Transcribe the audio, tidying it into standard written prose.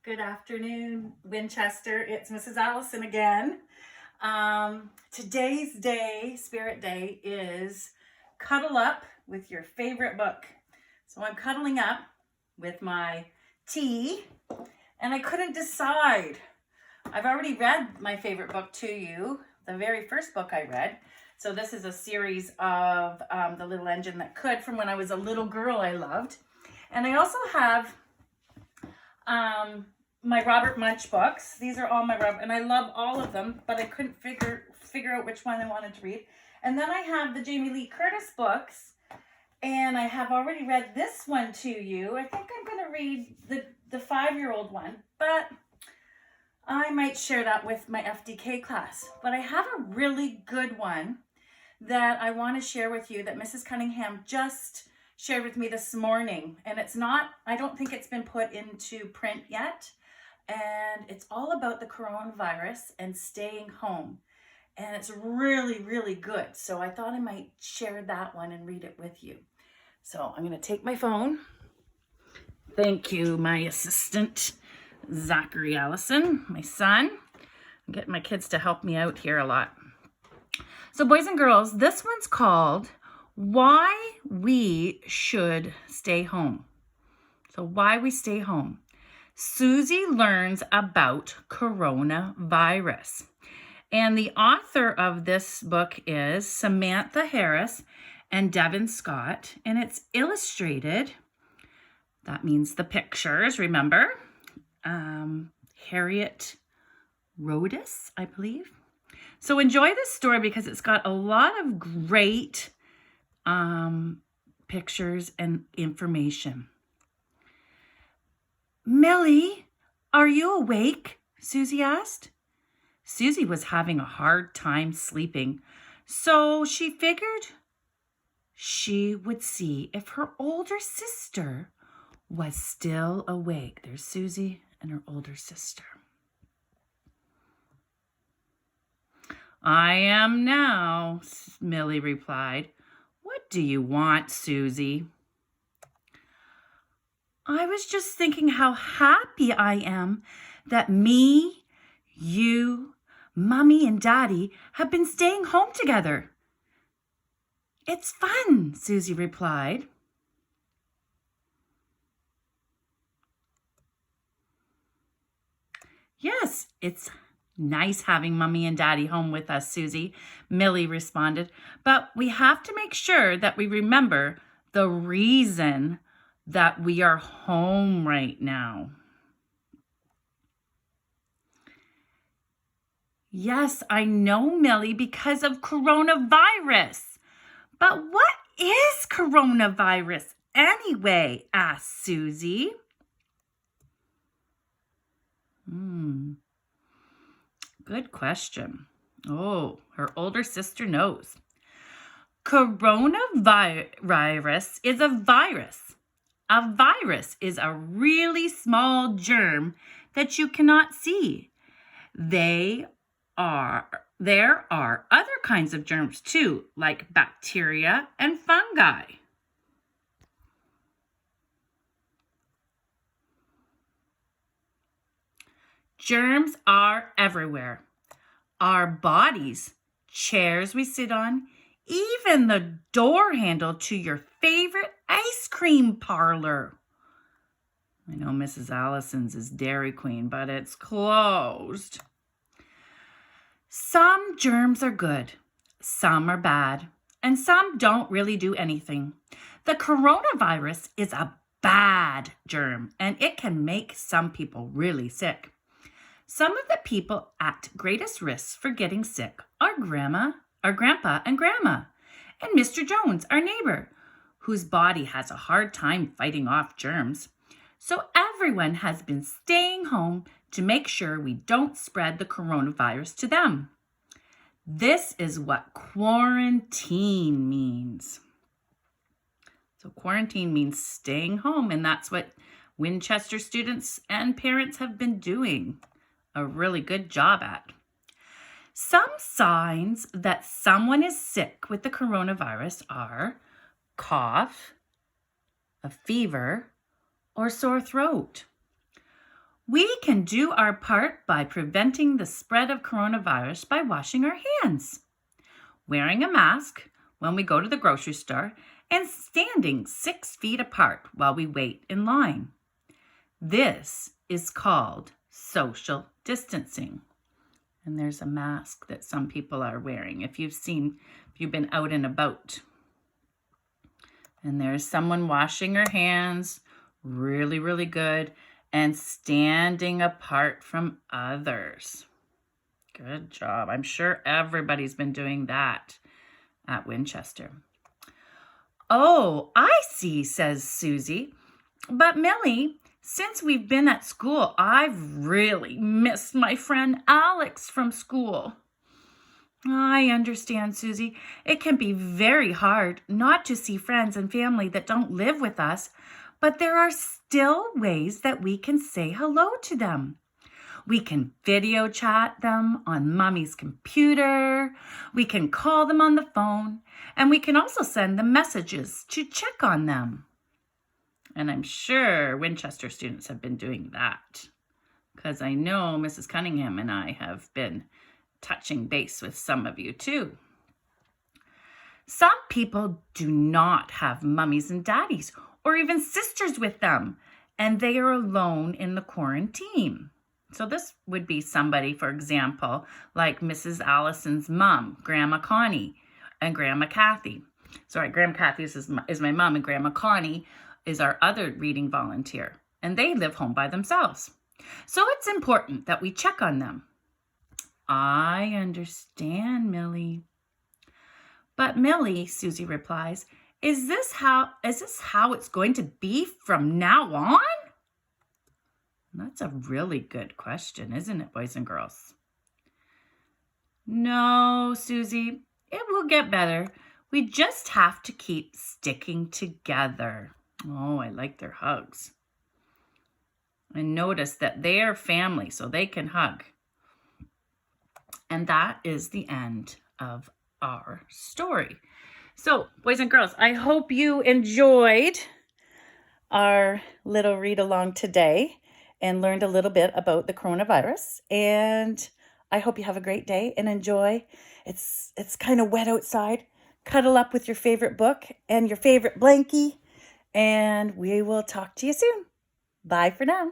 Good afternoon, Winchester. It's Mrs. Allison again. Today's day, Spirit Day, is cuddle up with your favorite book. So I'm cuddling up with my tea, and I couldn't decide. I've already read my favorite book to you, the very first book I read. So this is a series of The Little Engine That Could from when I was a little girl I loved. And I also have my Robert Munsch books. These are all my Robert, and I love all of them, but I couldn't figure out which one I wanted to read. And then I have the Jamie Lee Curtis books, and I have already read this one to you. I think I'm going to read the 5-year-old one, but I might share that with my FDK class. But I have a really good one that I want to share with you that Mrs. Cunningham just shared with me this morning. And it's not, I don't think it's been put into print yet. And it's all about the coronavirus and staying home. And it's really, really good. So I thought I might share that one and read it with you. So I'm going to take my phone. Thank you, my assistant, Zachary Allison, my son. I'm getting my kids to help me out here a lot. So boys and girls, this one's called Why We Should Stay Home. So why we stay home. Susie learns about coronavirus. And the author of this book is Samantha Harris and Devin Scott. And it's illustrated. That means the pictures, remember? Harriet Rodis, I believe. So enjoy this story because it's got a lot of great pictures and information. Millie, are you awake? Susie asked. Susie was having a hard time sleeping, so she figured she would see if her older sister was still awake. There's Susie and her older sister. I am now, Millie replied. What do you want, Susie? I was just thinking how happy I am that me, you, Mommy, and Daddy have been staying home together. It's fun, Susie replied. Yes, it's nice having Mommy and Daddy home with us, Susie, Millie responded. But we have to make sure that we remember the reason that we are home right now. Yes, I know, Millie, because of coronavirus. But what is coronavirus anyway? Asked Susie. Good question. Oh, her older sister knows. Coronavirus is a virus. A virus is a really small germ that you cannot see. There are other kinds of germs too, like bacteria and fungi. Germs are everywhere. Our bodies, chairs we sit on, even the door handle to your favorite ice cream parlor. I know Mrs. Allison's is Dairy Queen, but it's closed. Some germs are good, some are bad, and some don't really do anything. The coronavirus is a bad germ, and it can make some people really sick. Some of the people at greatest risk for getting sick are Grandpa and Grandma, and Mr. Jones, our neighbor, whose body has a hard time fighting off germs. So everyone has been staying home to make sure we don't spread the coronavirus to them. This is what quarantine means. So quarantine means staying home, and that's what Winchester students and parents have been doing a really good job at. Some signs that someone is sick with the coronavirus are cough, a fever, or sore throat. We can do our part by preventing the spread of coronavirus by washing our hands, wearing a mask when we go to the grocery store, and standing 6 feet apart while we wait in line. This is called social distancing. And there's a mask that some people are wearing if you've been out and about. And there's someone washing her hands really, really good and standing apart from others. Good job. I'm sure everybody's been doing that at Winchester. Oh, I see, says Susie. But Millie, since we've been at school, I've really missed my friend Alex from school. I understand, Susie. It can be very hard not to see friends and family that don't live with us, but there are still ways that we can say hello to them. We can video chat them on Mommy's computer. We can call them on the phone, and we can also send them messages to check on them. And I'm sure Winchester students have been doing that because I know Mrs. Cunningham and I have been touching base with some of you too. Some people do not have mummies and daddies or even sisters with them, and they are alone in the quarantine. So this would be somebody, for example, like Mrs. Allison's mom, Grandma Connie, and Grandma Kathy. Sorry, Grandma Kathy is my mom, and Grandma Connie is our other reading volunteer, and they live home by themselves. So it's important that we check on them. I understand, Millie. But Millie, Susie replies, is this how it's going to be from now on? That's a really good question, isn't it, boys and girls? No, Susie, it will get better. We just have to keep sticking together. Oh, I like their hugs. And notice that they are family, so they can hug. And that is the end of our story. So, boys and girls, I hope you enjoyed our little read along today and learned a little bit about the coronavirus. And I hope you have a great day and enjoy. It's kind of wet outside. Cuddle up with your favorite book and your favorite blankie. And we will talk to you soon. Bye for now.